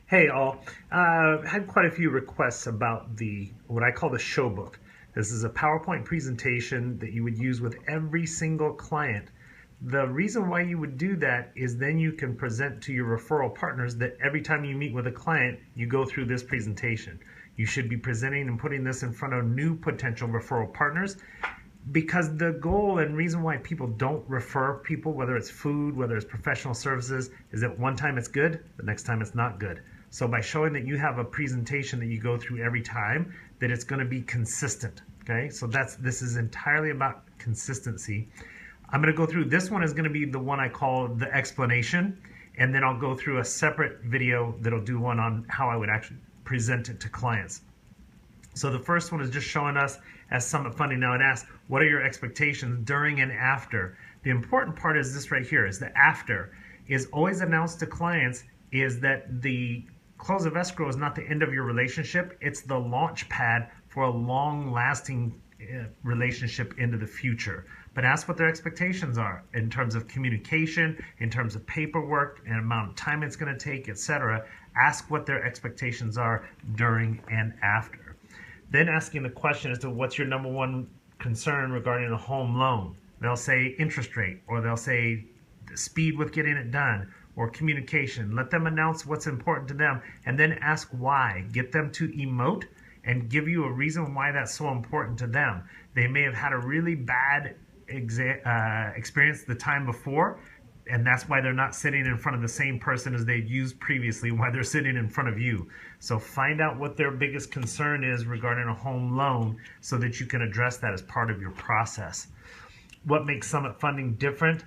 Hey all, had quite a few requests about what I call the Showbook. This is a PowerPoint presentation that you would use with every single client. The reason why you would do that is then you can present to your referral partners that every time you meet with a client, you go through this presentation. You should be presenting and putting this in front of new potential referral partners, because the goal and reason why people don't refer people, whether it's food, whether it's professional services, is that one time it's good, the next time it's not good. So by showing that you have a presentation that you go through every time, that it's going to be consistent. Okay, so this is entirely about consistency. I'm going to go through, this one is going to be the one I call the explanation, and then I'll go through a separate video that'll do one on how I would actually present it to clients. So the first one is just showing us as Summit Funding. Now it asks, what are your expectations during and after? The important part is this right here, is the after is always announced to clients, is that the close of escrow is not the end of your relationship. It's the launch pad for a long-lasting relationship into the future. But ask what their expectations are in terms of communication, in terms of paperwork, and amount of time it's going to take, etc. Ask what their expectations are during and after. Then asking the question as to what's your number one concern regarding a home loan. They'll say interest rate, or they'll say speed with getting it done, or communication. Let them announce what's important to them, and then ask why. Get them to emote and give you a reason why that's so important to them. They may have had a really bad experience the time before, and that's why they're not sitting in front of the same person as they've used previously, why they're sitting in front of you. So find out what their biggest concern is regarding a home loan so that you can address that as part of your process. What makes Summit Funding different?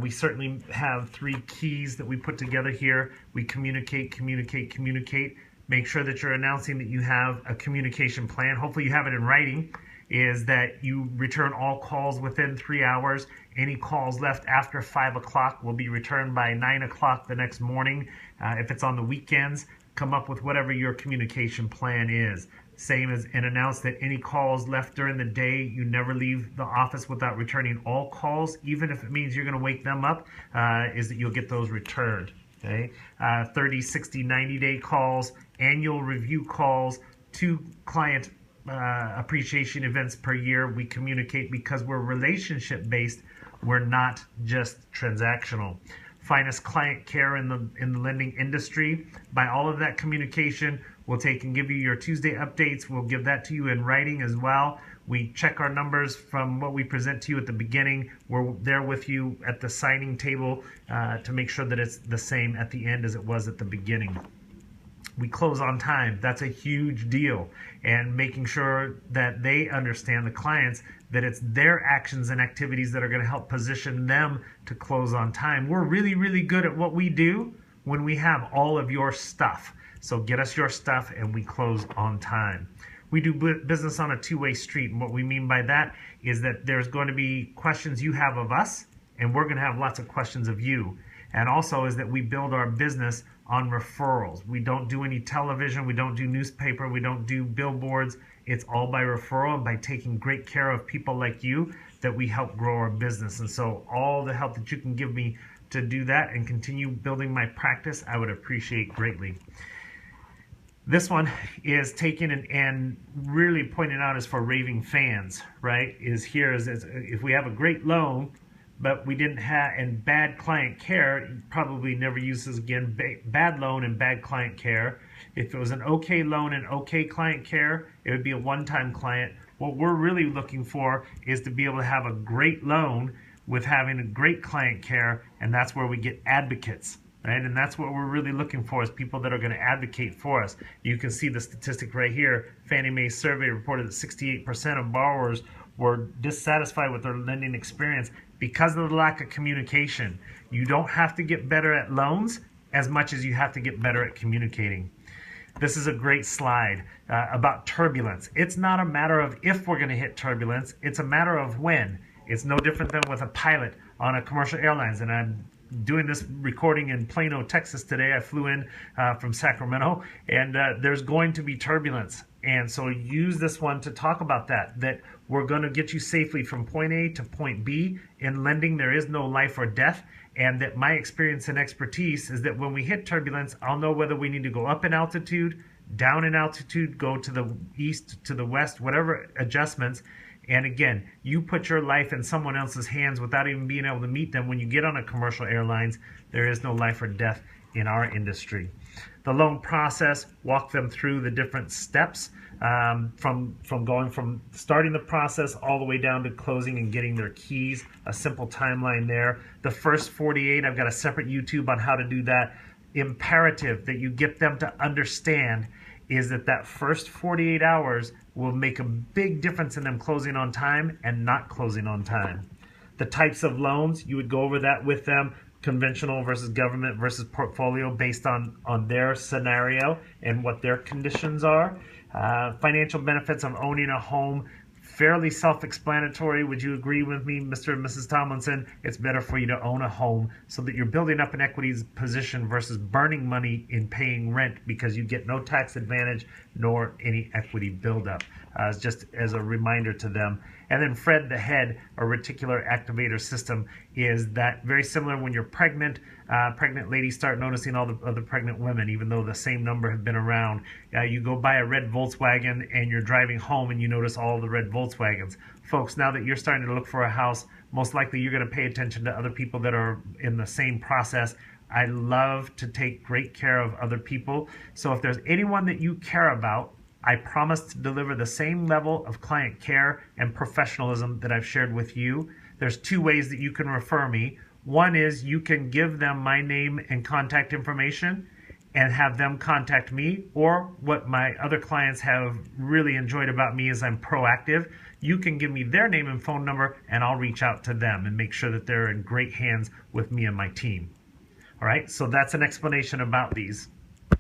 We certainly have 3 keys that we put together here. We communicate, communicate, communicate. Make sure that you're announcing that you have a communication plan. Hopefully you have it in writing. Is that you return all calls within 3 hours. Any calls left after 5 o'clock will be returned by 9 o'clock the next morning. If it's on the weekends, come up with whatever your communication plan is. Same as, and announce that any calls left during the day, you never leave the office without returning all calls, even if it means you're going to wake them up, is that you'll get those returned. Okay, 30, 60, 90-day calls, annual review calls, 2 client appreciation events per year. We communicate because we're relationship based. We're not just transactional. Finest client care in the lending industry. By all of that communication, we'll take and give you your Tuesday updates. We'll give that to you in writing as well. We check our numbers from what we present to you at the beginning. We're there with you at the signing table to make sure that it's the same at the end as it was at the beginning. We close on time. That's a huge deal. And making sure that they understand, the clients, that it's their actions and activities that are going to help position them to close on time. We're really, really good at what we do when we have all of your stuff. So get us your stuff and we close on time. We do business on a 2-way street. And what we mean by that is that there's going to be questions you have of us, and we're going to have lots of questions of you. And also is that we build our business on referrals. We don't do any television, we don't do newspaper, we don't do billboards. It's all by referral and by taking great care of people like you that we help grow our business. And so all the help that you can give me to do that and continue building my practice, I would appreciate greatly. This one is taken and really pointed out as for raving fans, right? Is if we have a great loan, but we didn't have, and bad client care, probably never use this again. Bad loan and bad client care. If it was an okay loan and okay client care, it would be a one-time client. What we're really looking for is to be able to have a great loan with having a great client care, and that's where we get advocates, right? And that's what we're really looking for, is people that are going to advocate for us. You can see the statistic right here. Fannie Mae's survey reported that 68% of borrowers were dissatisfied with their lending experience because of the lack of communication. You don't have to get better at loans as much as you have to get better at communicating. This is a great slide about turbulence. It's not a matter of if we're going to hit turbulence, it's a matter of when. It's no different than with a pilot on a commercial airlines, and I'm doing this recording in Plano, Texas today. I flew in from Sacramento, and there's going to be turbulence. And so use this one to talk about that we're going to get you safely from point A to point B. In lending, there is no life or death. and that my experience and expertise is that when we hit turbulence, I'll know whether we need to go up in altitude, down in altitude, go to the east, to the west, whatever adjustments. And again, you put your life in someone else's hands without even being able to meet them. When you get on a commercial airlines, there is no life or death in our industry. The loan process, walk them through the different steps from going from starting the process all the way down to closing and getting their keys, a simple timeline there. The first 48, I've got a separate YouTube on how to do that. Imperative that you get them to understand is that first 48 hours will make a big difference in them closing on time and not closing on time. The types of loans, you would go over that with them, conventional versus government versus portfolio based on their scenario and what their conditions are. Financial benefits of owning a home, fairly self-explanatory. Would you agree with me, Mr. and Mrs. Tomlinson? It's better for you to own a home so that you're building up an equities position versus burning money in paying rent because you get no tax advantage nor any equity buildup. Just as a reminder to them. And then FRED, the head, or reticular activator system, is that very similar when you're pregnant. Pregnant ladies start noticing all the other pregnant women, even though the same number have been around. You go buy a red Volkswagen and you're driving home and you notice all the red Volkswagens. Folks, now that you're starting to look for a house, most likely you're going to pay attention to other people that are in the same process. I love to take great care of other people. So if there's anyone that you care about, I promise to deliver the same level of client care and professionalism that I've shared with you. There's two ways that you can refer me. One is you can give them my name and contact information and have them contact me, or what my other clients have really enjoyed about me is I'm proactive. You can give me their name and phone number and I'll reach out to them and make sure that they're in great hands with me and my team. All right, so that's an explanation about these.